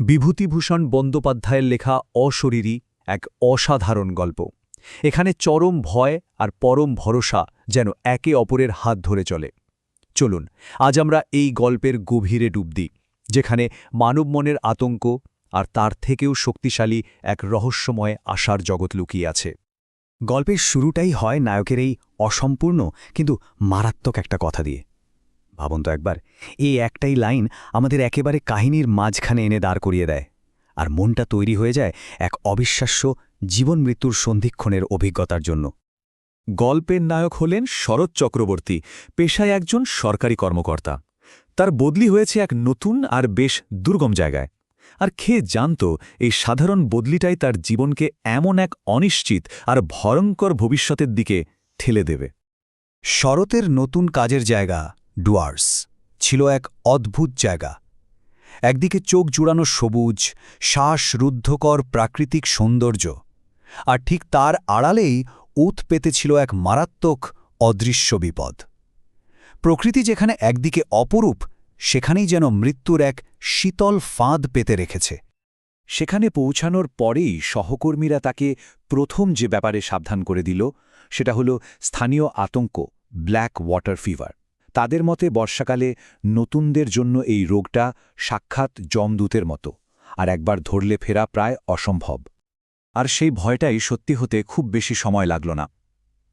বিভূতিভূষণ বন্দ্যোপাধ্যায়ের লেখা অশরীরী এক অসাধারণ গল্প। এখানে চরম ভয় আর পরম ভরসা যেন একে অপরের হাত ধরে চলে। চলুন আজ আমরা এই গল্পের গভীরে ডুব দিই, যেখানে মানব মনের আতঙ্ক আর তার থেকেও শক্তিশালী এক রহস্যময় আশার জগৎ লুকিয়ে আছে। গল্পের শুরুটাই হয় নায়কের এই অসম্পূর্ণ কিন্তু মারাত্মক একটা কথা দিয়ে। ভাবুন তো একবার, এই একটাই লাইন আমাদের একেবারে কাহিনীর মাঝখানে এনে দাঁড় করিয়ে দেয়, আর মনটা তৈরি হয়ে যায় এক অবিশ্বাস্য জীবন মৃত্যুর সন্ধিক্ষণের অভিজ্ঞতার জন্য। গল্পের নায়ক হলেন শরৎ চক্রবর্তী, পেশায় একজন সরকারি কর্মকর্তা। তার বদলি হয়েছে এক নতুন আর বেশ দুর্গম জায়গায়। আর খেয়ে জানত এই সাধারণ বদলিটাই তার জীবনকে এমন এক অনিশ্চিত আর ভয়ঙ্কর ভবিষ্যতের দিকে ঠেলে দেবে। শরতের নতুন কাজের জায়গা ডুয়ার্স ছিল এক অদ্ভুত জায়গা। একদিকে চোখ জুড়ানো সবুজ, শ্বাসরুদ্ধকর প্রাকৃতিক সৌন্দর্য, আর ঠিক তার আড়ালেই উত পেতেছিল এক মারাত্মক অদৃশ্য বিপদ। প্রকৃতি যেখানে একদিকে অপরূপ, সেখানেই যেন মৃত্যুর এক শীতল ফাঁদ পেতে রেখেছে। সেখানে পৌঁছানোর পরেই সহকর্মীরা তাকে প্রথম যে ব্যাপারে সাবধান করে দিল, সেটা হলো স্থানীয় আতঙ্ক, ব্ল্যাক ওয়াটার ফিভার। তাদের মতে বর্ষাকালে নতুনদের জন্য এই রোগটা সাক্ষাৎ যমদূতের মতো, আর একবার ধরলে ফেরা প্রায় অসম্ভব। আর সেই ভয়টাই সত্যি হতে খুব বেশি সময় লাগল না।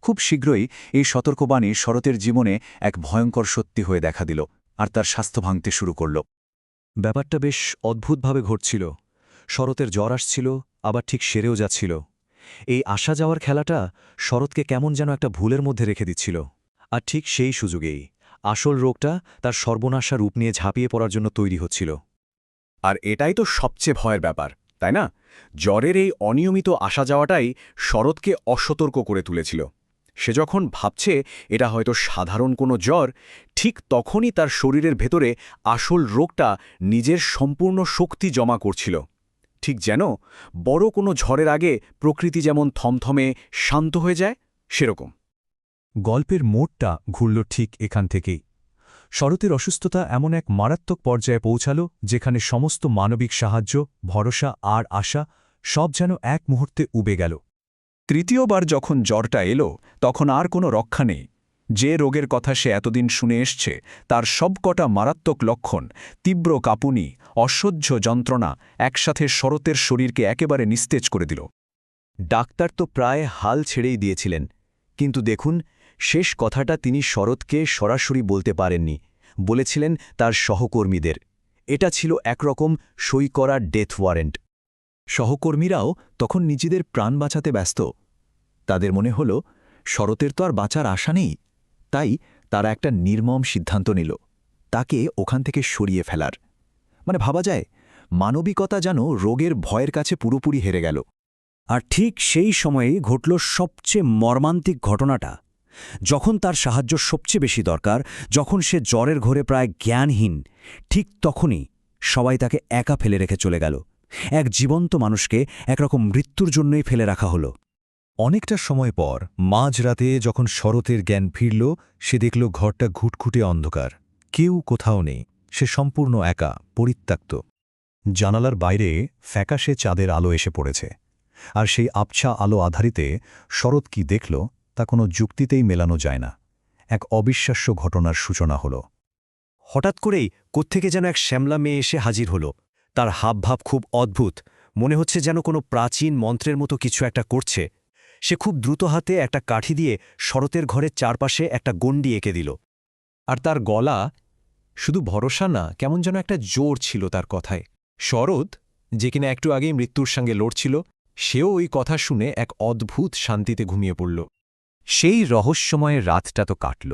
খুব শীঘ্রই এই সতর্কবাণী শরতের জীবনে এক ভয়ঙ্কর সত্যি হয়ে দেখা দিল, আর তার স্বাস্থ্য ভাঙতে শুরু করল। ব্যাপারটা বেশ অদ্ভুতভাবে ঘটছিল। শরতের জ্বর আসছিল, আবার ঠিক সেরেও যাচ্ছিল। এই আসা যাওয়ার খেলাটা শরৎকে কেমন যেন একটা ভুলের মধ্যে রেখে দিচ্ছিল। আর ঠিক সেই সুযোগেই আসল রোগটা তার সর্বনাশা রূপ নিয়ে ঝাঁপিয়ে পড়ার জন্য তৈরি হচ্ছিল। আর এটাই তো সবচেয়ে ভয়ের ব্যাপার, তাই না? জ্বরের এই অনিয়মিত আসা যাওয়াটাই শরৎকে অসতর্ক করে তুলেছিল। সে যখন ভাবছে এটা হয়তো সাধারণ কোনো জ্বর, ঠিক তখনই তার শরীরের ভেতরে আসল রোগটা নিজের সম্পূর্ণ শক্তি জমা করছিল। ঠিক যেন বড় কোনো ঝড়ের আগে প্রকৃতি যেমন থমথমে শান্ত হয়ে যায়, সেরকম। গল্পের মোড়টা ঘুরল ঠিক এখান থেকেই। শরতের অসুস্থতা এমন এক মারাত্মক পর্যায়ে পৌঁছাল, যেখানে সমস্ত মানবিক সাহায্য, ভরসা আর আশা সব যেন এক মুহূর্তে উবে গেল। তৃতীয়বার যখন জ্বরটা এলো, তখন আর কোনো রক্ষা নেই। যে রোগের কথা সে এতদিন শুনে এসছে, তার সবকটা মারাত্মক লক্ষণ, তীব্র কাঁপুনি, অসহ্য যন্ত্রণা একসাথে শরতের শরীরকে একেবারে নিস্তেজ করে দিল। ডাক্তার তো প্রায় হাল ছেড়েই দিয়েছিলেন, কিন্তু দেখুন, শেষ কথাটা তিনি শরৎকে সরাসরি বলতে পারেননি, বলেছিলেন তার সহকর্মীদের। এটা ছিল একরকম সই করা ডেথ ওয়ারেন্ট। সহকর্মীরাও তখন নিজেদের প্রাণ বাঁচাতে ব্যস্ত। তাদের মনে হল শরতের তো আর বাঁচার আশা নেই, তাই তারা একটা নির্মম সিদ্ধান্ত নিল, তাকে ওখান থেকে সরিয়ে ফেলার। মানে ভাবা যায়, মানবিকতা যেন রোগের ভয়ের কাছে পুরোপুরি হেরে গেল। আর ঠিক সেই সময়েই ঘটল সবচেয়ে মর্মান্তিক ঘটনাটা। যখন তার সাহায্য সবচেয়ে বেশি দরকার, যখন সে জ্বরের ঘোরে প্রায় জ্ঞানহীন, ঠিক তখনই সবাই তাকে একা ফেলে রেখে চলে গেল। এক জীবন্ত মানুষকে একরকম মৃত্যুর জন্যই ফেলে রাখা হলো। অনেকটা সময় পর মাঝরাতে যখন শরতের জ্ঞান ফিরল, সে দেখল ঘরটা ঘুটঘুটে অন্ধকার। কেউ কোথাও নেই, সে সম্পূর্ণ একা, পরিত্যক্ত। জানালার বাইরে ফ্যাকাশে চাঁদের আলো এসে পড়েছে, আর সেই আবছা আলো আধারিতে শরৎ কি দেখল তা কোনো যুক্তিতেই মেলানো যায় না। এক অবিশ্বাস্য ঘটনার সূচনা হল। হঠাৎ করেই কোত্থেকে যেন এক শ্যামলা মেয়ে এসে হাজির হল। তার হাবভাব খুব অদ্ভুত, মনে হচ্ছে যেন কোনো প্রাচীন মন্ত্রের মতো কিছু একটা করছে। সে খুব দ্রুত হাতে একটা কাঠি দিয়ে শরতের ঘরের চারপাশে একটা গণ্ডি এঁকে দিল। আর তার গলা শুধু ভরসা না, কেমন যেন একটা জোর ছিল তার কথায়। শরৎ, যে কিনা একটু আগেই মৃত্যুর সঙ্গে লড়ছিল, সেও ওই কথা শুনে এক অদ্ভুত শান্তিতে ঘুমিয়ে পড়ল। সেই রহস্যময়ের রাতটা তো কাটল,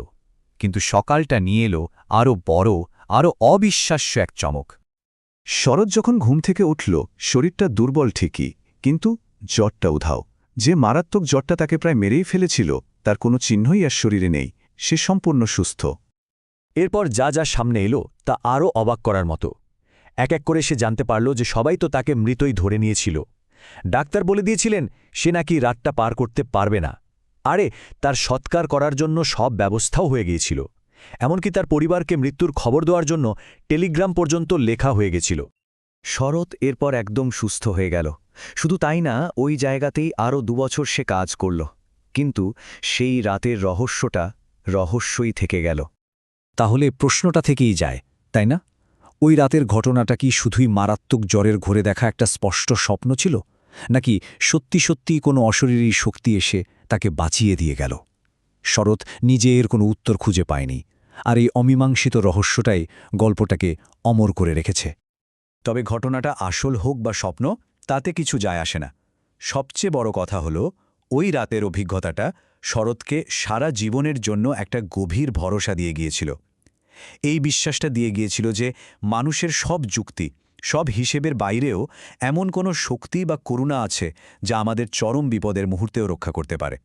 কিন্তু সকালটা নিয়ে এলো আরও বড়, আরও অবিশ্বাস্য এক চমক। শরৎ যখন ঘুম থেকে উঠল, শরীরটা দুর্বল ঠিকই, কিন্তু জ্বরটা উধাও। যে মারাত্মক জ্বরটা তাকে প্রায় মেরেই ফেলেছিল, তার কোনো চিহ্নই আর শরীরে নেই। সে সম্পূর্ণ সুস্থ। এরপর যা যা সামনে এলো তা আরও অবাক করার মতো। এক এক করে সে জানতে পারল যে সবাই তো তাকে মৃতই ধরে নিয়েছিল। ডাক্তার বলে দিয়েছিলেন সে নাকি রাতটা পার করতে পারবে না। আরে, তার সৎকার করার জন্য সব ব্যবস্থাও হয়ে গিয়েছিল। এমনকি তার পরিবারকে মৃত্যুর খবর দেওয়ার জন্য টেলিগ্রাম পর্যন্ত লেখা হয়ে গেছিল। শরৎ এরপর একদম সুস্থ হয়ে গেল। শুধু তাই না, ওই জায়গাতেই আরও 2 বছর সে কাজ করল। কিন্তু সেই রাতের রহস্যই থেকে গেল। তাহলে প্রশ্নটা থেকেই যায়, তাই না? ওই রাতের ঘটনাটা কি শুধুই মারাত্মক জ্বরের ঘোরে দেখা একটা স্পষ্ট স্বপ্ন ছিল, নাকি সত্যি সত্যি কোনো অশরীরী শক্তি এসে তাকে বাঁচিয়ে দিয়ে গেল? শরৎ নিজে এর কোনো উত্তর খুঁজে পায়নি, আর এই অমীমাংসিত রহস্যটাই গল্পটাকে অমর করে রেখেছে। তবে ঘটনাটা আসল হোক বা স্বপ্ন, তাতে কিছু যায় আসে না। সবচেয়ে বড় কথা হলো, ওই রাতের অভিজ্ঞতাটা শরৎকে সারা জীবনের জন্য একটা গভীর ভরসা দিয়ে গিয়েছিল। এই বিশ্বাসটা দিয়ে গিয়েছিল যে মানুষের সব যুক্তি, সব হিসেবের বাইরেও এমন কোনো শক্তি বা করুণা আছে যা আমাদের চরম বিপদের মুহূর্তেও রক্ষা করতে পারে।